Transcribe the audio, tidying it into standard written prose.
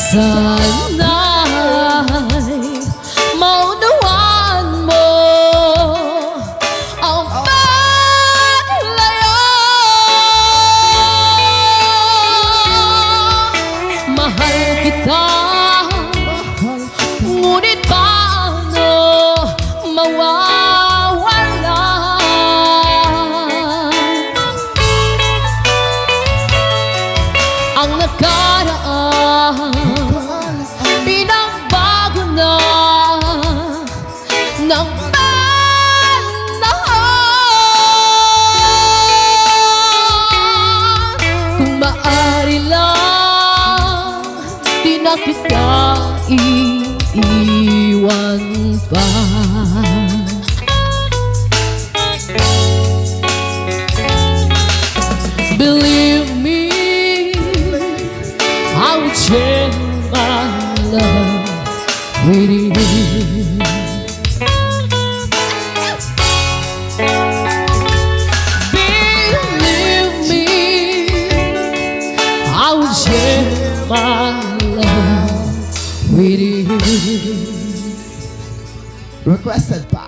Sana'y maunawaan mo ang paglayo. Mahal kita, ngunit paano mawawala? Ang nakaraan pinagbago na ng panahon. Kung maaari lang, di na kita iiwan pa. Believe me, I will share my love with you. Believe me, I will share my love with you. Requested by